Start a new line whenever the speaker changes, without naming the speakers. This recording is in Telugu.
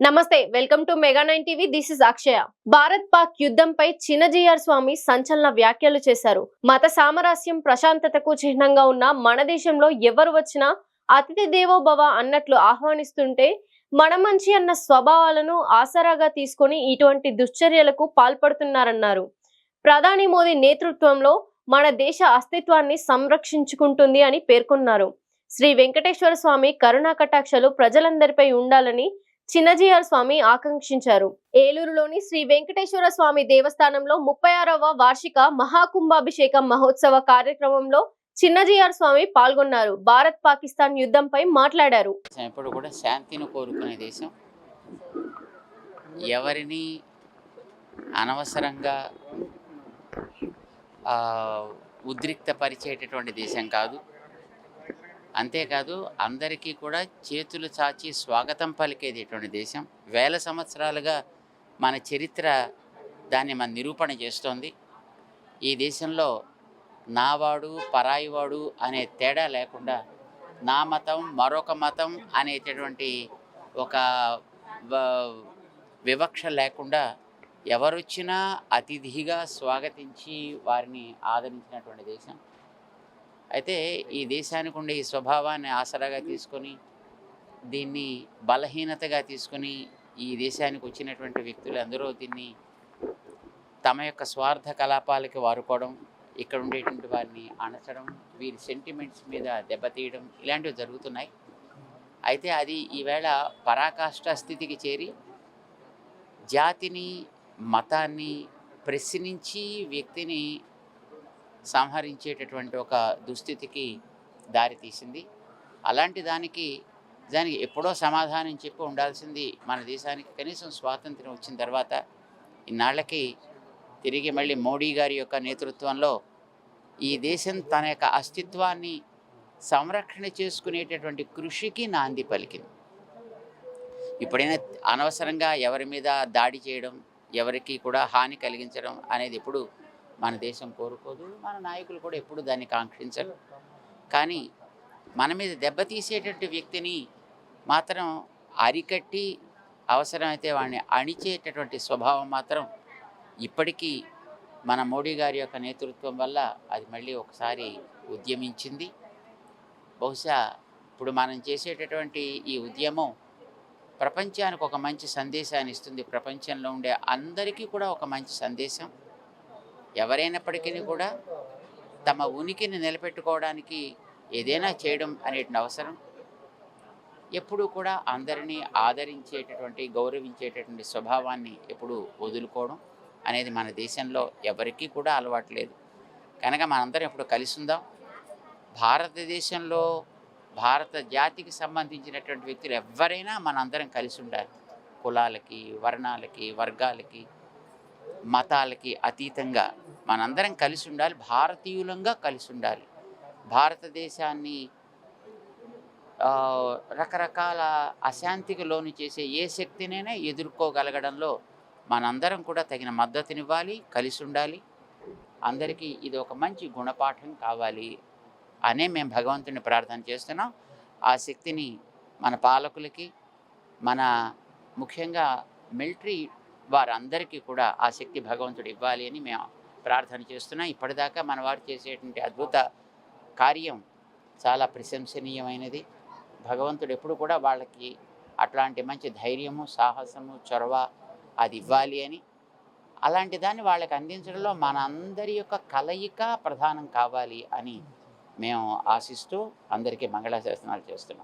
నమస్తే, welcome to mega 9 TV. This is Akshaya. Bharat Pak యుద్ధంపై చిన్నజీఆర్ స్వామి సంచలన వ్యాఖ్యలు చేశారు. మత సామరస్యం, ప్రశాంతతకు చిహ్నంగా ఉన్న మన దేశంలో ఎవరు వచ్చినా అతిథి దేవో భవ అన్నట్లు ఆహ్వానిస్తుంటే మన మంచి అన్న స్వభావాలను ఆసరాగా తీసుకొని ఇటువంటి దుశ్చర్యలకు పాల్పడుతున్నారన్నారు. ప్రధాని మోదీ నేతృత్వంలో మన దేశ అస్తిత్వాన్ని సంరక్షించుకుంటుంది అని పేర్కొన్నారు. శ్రీ వెంకటేశ్వర స్వామి కరుణా కటాక్షలు ప్రజలందరిపై ఉండాలని చిన్నజీఆర్ స్వామి ఆకాంక్షించారు. ఏలూరులోని శ్రీ వెంకటేశ్వర స్వామి దేవస్థానంలో 36వ వార్షిక మహాకుంభాభిషేకం మహోత్సవ కార్యక్రమంలో చిన్నజీఆర్ స్వామి పాల్గొన్నారు. భారత్ పాకిస్తాన్ యుద్ధంపై మాట్లాడారు.
ఎప్పుడు కూడా శాంతిని కోరుకునే దేశం, ఎవరిని అనవసరంగా ఉద్రిక్తపరిచేటటువంటి దేశం కాదు. అంతేకాదు అందరికీ కూడా చేతులు చాచి స్వాగతం పలికేటటువంటి దేశం. వేల సంవత్సరాలుగా మన చరిత్ర దాన్ని మన నిరూపణ చేస్తోంది. ఈ దేశంలో నావాడు పరాయివాడు అనే తేడా లేకుండా, నా మతం మరొక మతం అనేటటువంటి ఒక వివక్ష లేకుండా ఎవరొచ్చినా అతిథిగా స్వాగతించి వారిని ఆదరించినటువంటి దేశం. అయితే ఈ దేశానికి ఉండే ఈ స్వభావాన్ని ఆసరాగా తీసుకొని, దీన్ని బలహీనతగా తీసుకొని ఈ దేశానికి వచ్చినటువంటి వ్యక్తులు అందరూ దీన్ని తమ యొక్క స్వార్థ కలాపాలకి వాడుకోవడం, ఇక్కడ ఉండేటువంటి వారిని అణచడం, వీరి సెంటిమెంట్స్ మీద దెబ్బతీయడం ఇలాంటివి జరుగుతున్నాయి. అయితే అది ఈవేళ పరాకాష్ఠ స్థితికి చేరి జాతిని, మతాన్ని ప్రశ్నించి వ్యక్తిని సంహరించేటటువంటి ఒక దుస్థితికి దారితీసింది. అలాంటి దానికి ఎప్పుడో సమాధానం చెప్పి ఉండాల్సింది మన దేశానికి. కనీసం స్వాతంత్ర్యం వచ్చిన తర్వాత ఇన్నాళ్ళకి తిరిగి మళ్ళీ మోడీ గారి యొక్క నేతృత్వంలో ఈ దేశం తన యొక్క అస్తిత్వాన్ని సంరక్షణ చేసుకునేటటువంటి కృషికి నాంది పలికింది. ఇప్పుడైనా అనవసరంగా ఎవరి మీద దాడి చేయడం, ఎవరికి కూడా హాని కలిగించడం అనేది ఎప్పుడు మన దేశం కోరుకోదు. మన నాయకులు కూడా ఎప్పుడు దాన్ని కాంక్షించరు. కానీ మన మీద దెబ్బతీసేటటువంటి వ్యక్తిని మాత్రం అరికట్టి అవసరమైతే వాడిని అణిచేటటువంటి స్వభావం మాత్రం ఇప్పటికీ మన మోడీ గారి యొక్క నేతృత్వం వల్ల అది మళ్ళీ ఒకసారి ఉద్యమించింది. బహుశా ఇప్పుడు మనం చేసేటటువంటి ఈ ఉద్యమం ప్రపంచానికి ఒక మంచి సందేశాన్ని ఇస్తుంది. ప్రపంచంలో ఉండే అందరికీ కూడా ఒక మంచి సందేశం. ఎవరైనప్పటికీ కూడా తమ ఉనికిని నిలబెట్టుకోవడానికి ఏదైనా చేయడం అనేటువంటి అవసరం. ఎప్పుడూ కూడా అందరినీ ఆదరించేటటువంటి, గౌరవించేటటువంటి స్వభావాన్ని ఎప్పుడు వదులుకోవడం అనేది మన దేశంలో ఎవరికీ కూడా అలవాటు లేదు. కనుక మనందరం ఎప్పుడు కలిసి ఉందాం. భారతదేశంలో భారత జాతికి సంబంధించినటువంటి వ్యక్తులు ఎవరైనా మనందరం కలిసి ఉండాలి. కులాలకి, వర్ణాలకి, వర్గాలకి, మతాలకి అతీతంగా మనందరం కలిసి ఉండాలి. భారతీయులంగా కలిసి ఉండాలి. భారతదేశాన్ని రకరకాల అశాంతికి లోను చేసే ఏ శక్తినైనా ఎదుర్కోగలగడంలో మనందరం కూడా తగిన మద్దతునివ్వాలి, కలిసి ఉండాలి. అందరికీ ఇది ఒక మంచి గుణపాఠం కావాలి అనే మేము భగవంతుని ప్రార్థన చేస్తున్నాం. ఆ శక్తిని మన పాలకులకి, మన ముఖ్యంగా మిలిటరీ వారందరికీ కూడా ఆ శక్తి భగవంతుడు ఇవ్వాలి అని మేము ప్రార్థన చేస్తున్నాం. ఇప్పటిదాకా మన వారు చేసేటువంటి అద్భుత కార్యం చాలా ప్రశంసనీయమైనది. భగవంతుడు ఎప్పుడు కూడా వాళ్ళకి అట్లాంటి మంచి ధైర్యము, సాహసము, చొరవ అది ఇవ్వాలి అని, అలాంటి దాన్ని వాళ్ళకి అందించడంలో మన అందరి యొక్క కలయిక ప్రధానం కావాలి అని మేము ఆశిస్తూ అందరికీ మంగళాశాసనాలు చేస్తున్నాం.